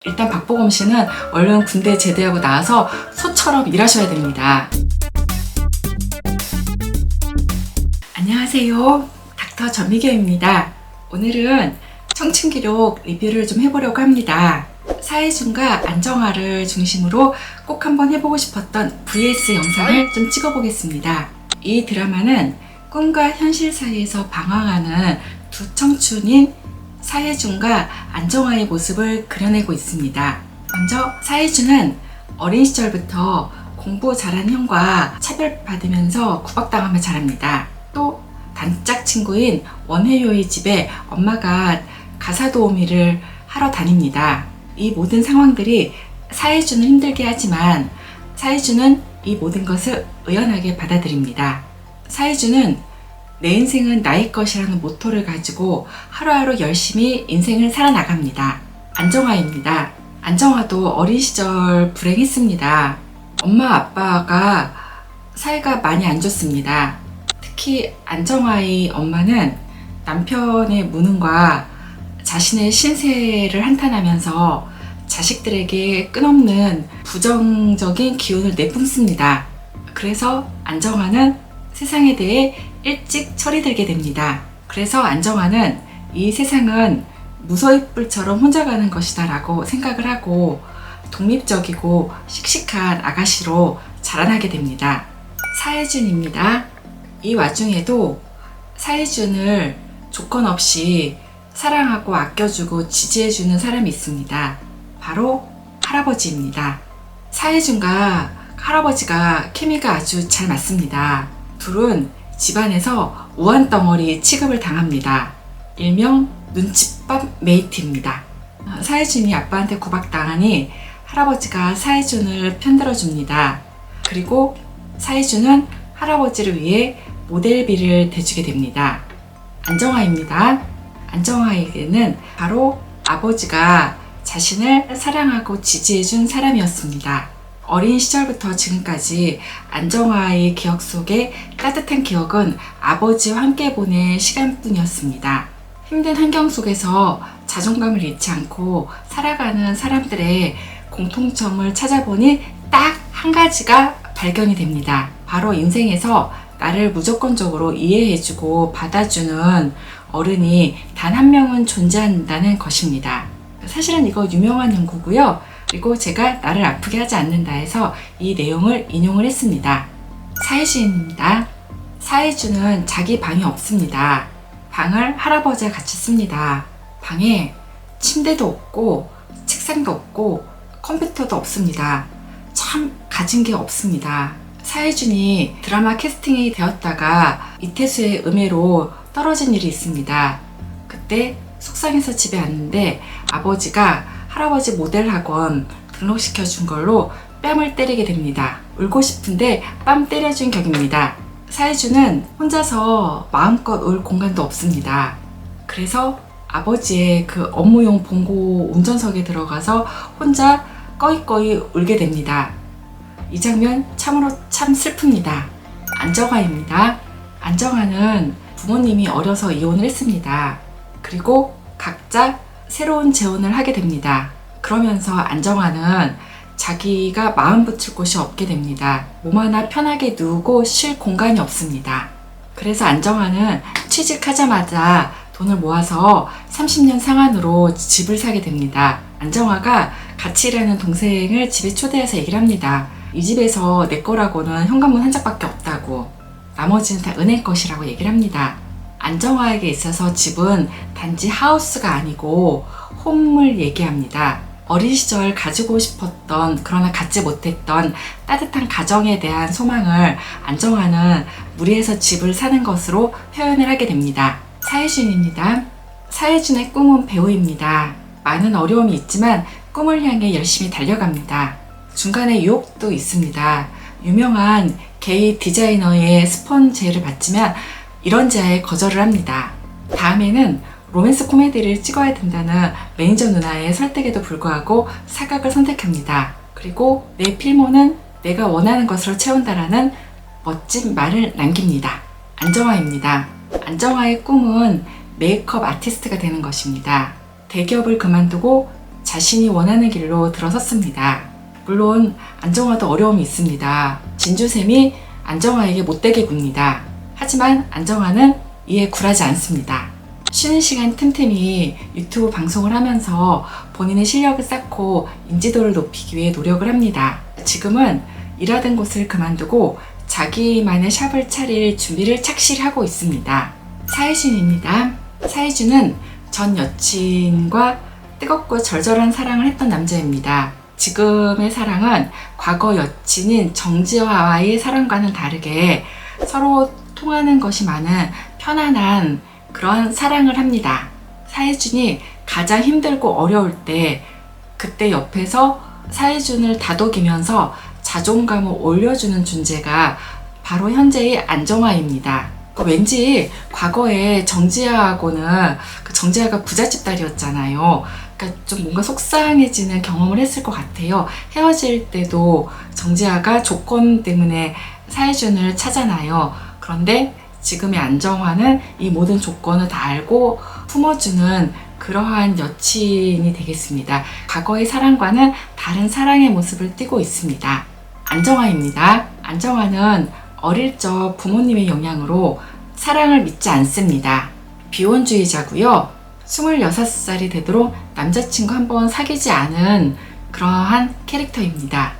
일단 박보검 씨는 얼른 군대 제대하고 나와서 소처럼 일하셔야 됩니다. 안녕하세요. 닥터 전미경입니다. 오늘은 청춘기록 리뷰를 좀 해보려고 합니다. 사회준과 안정화를 중심으로 꼭 한번 해보고 싶었던 VS 영상을 좀 찍어보겠습니다. 이 드라마는 꿈과 현실 사이에서 방황하는 두 청춘인 사회준과 안정화의 모습을 그려내고 있습니다. 먼저 사회준은 어린 시절부터 공부 잘하는 형과 차별받으면서 구박당하며 자랍니다. 또 단짝 친구인 원혜요의 집에 엄마가 가사 도우미를 하러 다닙니다. 이 모든 상황들이 사회준을 힘들게 하지만 사회준은 이 모든 것을 의연하게 받아들입니다. 사회준은 내 인생은 나의 것이라는 모토를 가지고 하루하루 열심히 인생을 살아나갑니다. 안정화입니다. 안정화도 어린 시절 불행했습니다. 엄마 아빠가 사이가 많이 안 좋습니다. 특히 안정화의 엄마는 남편의 무능과 자신의 신세를 한탄하면서 자식들에게 끝없는 부정적인 기운을 내뿜습니다. 그래서 안정화는 세상에 대해 일찍 철이 들게 됩니다. 그래서 안정화는 이 세상은 무서이뿔처럼 혼자 가는 것이다 라고 생각을 하고 독립적이고 씩씩한 아가씨로 자라나게 됩니다. 사회준입니다. 이 와중에도 사회준을 조건 없이 사랑하고 아껴주고 지지해주는 사람이 있습니다. 바로 할아버지입니다. 사회준과 할아버지가 케미가 아주 잘 맞습니다. 둘은 집안에서 우한덩어리 취급을 당합니다. 일명 눈칫밥 메이트입니다. 사회준이 아빠한테 구박당하니 할아버지가 사회준을 편들어줍니다. 그리고 사회준은 할아버지를 위해 모델비를 대주게 됩니다. 안정화입니다. 안정화에게는 바로 아버지가 자신을 사랑하고 지지해준 사람이었습니다. 어린 시절부터 지금까지 안정화의 기억 속에 따뜻한 기억은 아버지와 함께 보낸 시간뿐이었습니다. 힘든 환경 속에서 자존감을 잃지 않고 살아가는 사람들의 공통점을 찾아보니 딱 한 가지가 발견이 됩니다. 바로 인생에서 나를 무조건적으로 이해해주고 받아주는 어른이 단 한 명은 존재한다는 것입니다. 사실은 이거 유명한 연구고요. 그리고 제가 나를 아프게 하지 않는다 해서 이 내용을 인용을 했습니다. 사회주의입니다. 사회주는 자기 방이 없습니다. 방을 할아버지와 같이 씁니다. 방에 침대도 없고 책상도 없고 컴퓨터도 없습니다. 참 가진 게 없습니다. 사회준이 드라마 캐스팅이 되었다가 이태수의 음해로 떨어진 일이 있습니다. 그때 속상해서 집에 왔는데 아버지가 할아버지 모델 학원 등록시켜 준 걸로 뺨을 때리게 됩니다. 울고 싶은데 뺨 때려준 격입니다. 사회주는 혼자서 마음껏 울 공간도 없습니다. 그래서 아버지의 그 업무용 봉고 운전석에 들어가서 혼자 꺼이꺼이 울게 됩니다. 이 장면 참으로 참 슬픕니다. 안정화입니다. 안정화는 부모님이 어려서 이혼을 했습니다. 그리고 각자 새로운 재혼을 하게 됩니다. 그러면서 안정화는 자기가 마음 붙일 곳이 없게 됩니다. 몸 하나 편하게 누우고 쉴 공간이 없습니다. 그래서 안정화는 취직하자마자 돈을 모아서 30년 상한으로 집을 사게 됩니다. 안정화가 같이 일하는 동생을 집에 초대해서 얘기를 합니다. 이 집에서 내 거라고는 현관문 한 짝밖에 없다고, 나머지는 다 은행 것이라고 얘기를 합니다. 안정화에게 있어서 집은 단지 하우스가 아니고 홈을 얘기합니다. 어린 시절 가지고 싶었던 그러나 갖지 못했던 따뜻한 가정에 대한 소망을 안정화는 무리해서 집을 사는 것으로 표현을 하게 됩니다. 사회준입니다. 사회준의 꿈은 배우입니다. 많은 어려움이 있지만 꿈을 향해 열심히 달려갑니다. 중간에 유혹도 있습니다. 유명한 게이 디자이너의 스폰 제의를 받지만 이런 제안에 거절을 합니다. 다음에는 로맨스 코미디를 찍어야 된다는 매니저 누나의 설득에도 불구하고 사각을 선택합니다. 그리고 내 필모는 내가 원하는 것으로 채운다라는 멋진 말을 남깁니다. 안정화입니다. 안정화의 꿈은 메이크업 아티스트가 되는 것입니다. 대기업을 그만두고 자신이 원하는 길로 들어섰습니다. 물론 안정화도 어려움이 있습니다. 진주쌤이 안정화에게 못되게 굽니다. 하지만 안정화는 이에 굴하지 않습니다. 쉬는 시간 틈틈이 유튜브 방송을 하면서 본인의 실력을 쌓고 인지도를 높이기 위해 노력을 합니다. 지금은 일하던 곳을 그만두고 자기만의 샵을 차릴 준비를 착실히 하고 있습니다. 사이준입니다. 사이준은 전 여친과 뜨겁고 절절한 사랑을 했던 남자입니다. 지금의 사랑은 과거 여친인 정지화와의 사랑과는 다르게 서로 통하는 것이 많은 편안한 그런 사랑을 합니다. 사이준이 가장 힘들고 어려울 때 그때 옆에서 사이준을 다독이면서 자존감을 올려주는 존재가 바로 현재의 안정화입니다. 왠지 과거에 정지아하고는 정지아가 부잣집 딸이었잖아요. 그러니까 좀 뭔가 속상해지는 경험을 했을 것 같아요. 헤어질 때도 정지아가 조건 때문에 사이준을 찾아나요. 그런데 지금의 안정화는 이 모든 조건을 다 알고 품어주는 그러한 여친이 되겠습니다. 과거의 사랑과는 다른 사랑의 모습을 띠고 있습니다. 안정화입니다. 안정화는 어릴 적 부모님의 영향으로 사랑을 믿지 않습니다. 비혼주의자고요. 26살이 되도록 남자친구 한 번 사귀지 않은 그러한 캐릭터입니다.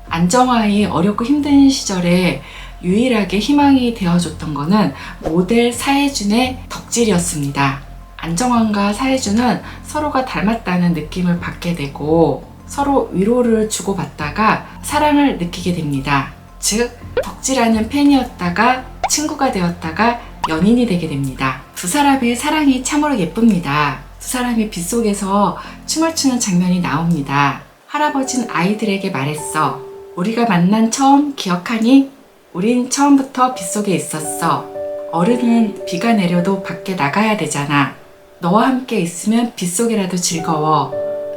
안정화의 어렵고 힘든 시절에 유일하게 희망이 되어줬던 것은 모델 사혜준의 덕질이었습니다. 안정환과 사혜준은 서로가 닮았다는 느낌을 받게 되고 서로 위로를 주고받다가 사랑을 느끼게 됩니다. 즉, 덕질하는 팬이었다가 친구가 되었다가 연인이 되게 됩니다. 두 사람의 사랑이 참으로 예쁩니다. 두 사람이 빗속에서 춤을 추는 장면이 나옵니다. 할아버지는 아이들에게 말했어. 우리가 만난 처음 기억하니? 우린 처음부터 빗속에 있었어. 어른은 비가 내려도 밖에 나가야 되잖아. 너와 함께 있으면 빗속이라도 즐거워.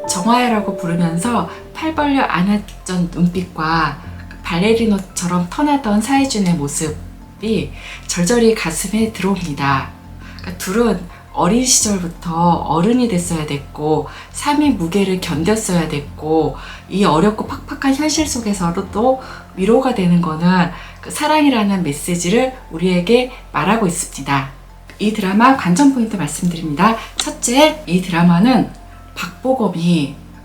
정화야라고 부르면서 팔 벌려 안았던 눈빛과 발레리노처럼 터나던 사이준의 모습이 절절히 가슴에 들어옵니다. 그러니까 둘은 어린 시절부터 어른이 됐어야 됐고 삶의 무게를 견뎠어야 됐고 이 어렵고 팍팍한 현실 속에서도 위로가 되는 거는 그 사랑이라는 메시지를 우리에게 말하고 있습니다. 이 드라마 관전 포인트 말씀드립니다. 첫째, 이 드라마는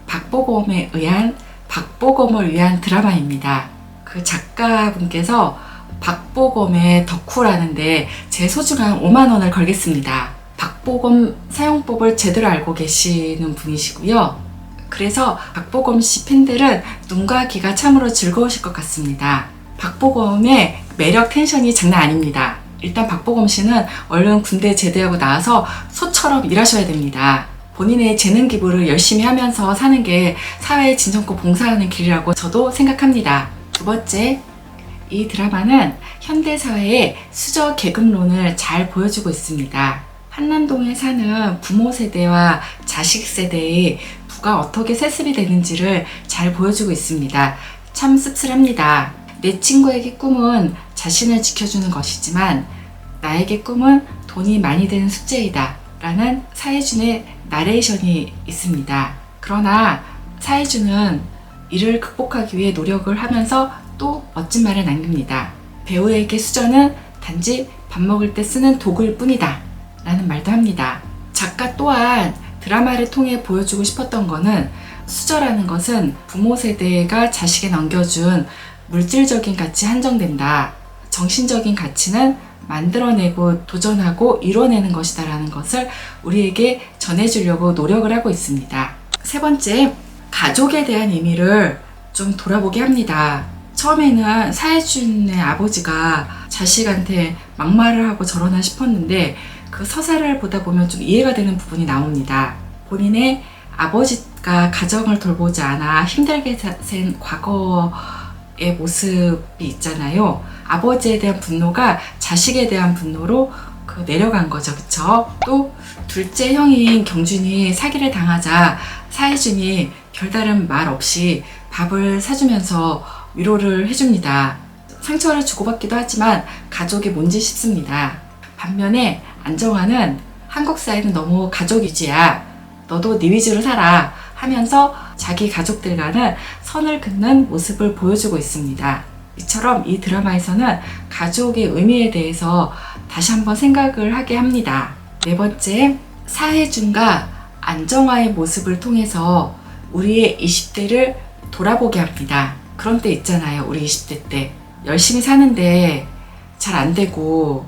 박보검에 의한 박보검을 위한 드라마입니다. 그 작가분께서 박보검의 덕후라는데 제 소중한 5만 원을 걸겠습니다. 박보검 사용법을 제대로 알고 계시는 분이시고요. 그래서 박보검 씨 팬들은 눈과 귀가 참으로 즐거우실 것 같습니다. 박보검의 매력 텐션이 장난 아닙니다. 일단 박보검 씨는 얼른 군대 제대하고 나와서 소처럼 일하셔야 됩니다. 본인의 재능 기부를 열심히 하면서 사는 게 사회에 진정고 봉사하는 길이라고 저도 생각합니다. 두 번째, 이 드라마는 현대사회의 수저 계급론을 잘 보여주고 있습니다. 한남동에 사는 부모 세대와 자식 세대의 부가 어떻게 세습이 되는지를 잘 보여주고 있습니다. 참 씁쓸합니다. 내 친구에게 꿈은 자신을 지켜주는 것이지만 나에게 꿈은 돈이 많이 드는 숙제이다 라는 사혜준의 나레이션이 있습니다. 그러나 사혜준은 이를 극복하기 위해 노력을 하면서 또 멋진 말을 남깁니다. 배우에게 수저는 단지 밥 먹을 때 쓰는 도구일 뿐이다 라는 말도 합니다. 작가 또한 드라마를 통해 보여주고 싶었던 거는 수저라는 것은 부모 세대가 자식에 넘겨준 물질적인 가치에 한정된다. 정신적인 가치는 만들어내고 도전하고 이뤄내는 것이다 라는 것을 우리에게 전해주려고 노력을 하고 있습니다. 세 번째, 가족에 대한 의미를 좀 돌아보게 합니다. 처음에는 사혜준의 아버지가 자식한테 막말을 하고 저러나 싶었는데 그 서사를 보다 보면 좀 이해가 되는 부분이 나옵니다. 본인의 아버지가 가정을 돌보지 않아 힘들게 산 과거의 모습이 있잖아요. 아버지에 대한 분노가 자식에 대한 분노로 내려간 거죠. 그쵸? 또 둘째 형인 경준이 사기를 당하자 사혜준이 별다른 말 없이 밥을 사주면서 위로를 해줍니다. 상처를 주고받기도 하지만 가족이 뭔지 싶습니다. 반면에 안정환은 한국 사회는 너무 가족 위주야. 너도 네 위주로 살아. 하면서 자기 가족들과는 선을 긋는 모습을 보여주고 있습니다. 이처럼 이 드라마에서는 가족의 의미에 대해서 다시 한번 생각을 하게 합니다. 네 번째, 사혜준과 안정화의 모습을 통해서 우리의 20대를 돌아보게 합니다. 그런 때 있잖아요. 우리 20대 때 열심히 사는데 잘 안 되고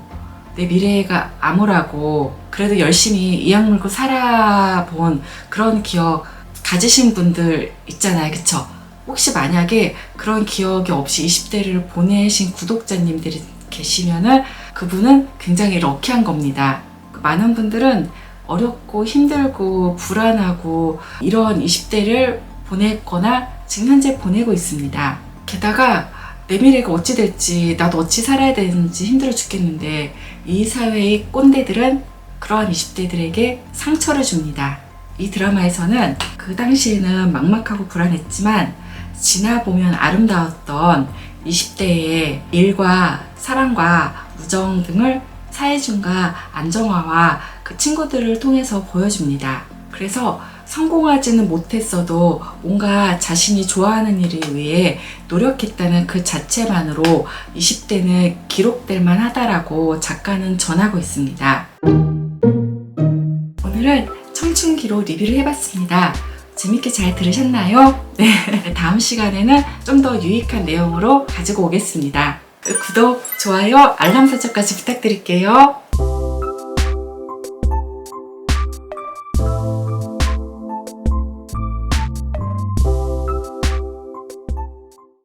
내 미래가 암울하고 그래도 열심히 이악 물고 살아본 그런 기억 가지신 분들 있잖아요. 그쵸? 혹시 만약에 그런 기억이 없이 20대를 보내신 구독자님들이 계시면은 그분은 굉장히 럭키한 겁니다. 많은 분들은 어렵고 힘들고 불안하고 이런 20대를 보냈거나 지금 현재 보내고 있습니다. 게다가 내 미래가 어찌 될지 나도 어찌 살아야 되는지 힘들어 죽겠는데 이 사회의 꼰대들은 그러한 20대들에게 상처를 줍니다. 이 드라마에서는 그 당시에는 막막하고 불안했지만 지나보면 아름다웠던 20대의 일과 사랑과 우정 등을 사혜준과 안정화와 그 친구들을 통해서 보여줍니다. 그래서 성공하지는 못했어도 뭔가 자신이 좋아하는 일을 위해 노력했다는 그 자체만으로 20대는 기록될 만하다라고 작가는 전하고 있습니다. 오늘은 청춘기록 리뷰를 해봤습니다. 재밌게 잘 들으셨나요? 네, 다음 시간에는 좀 더 유익한 내용으로 가지고 오겠습니다. 구독, 좋아요, 알람 설정까지 부탁드릴게요.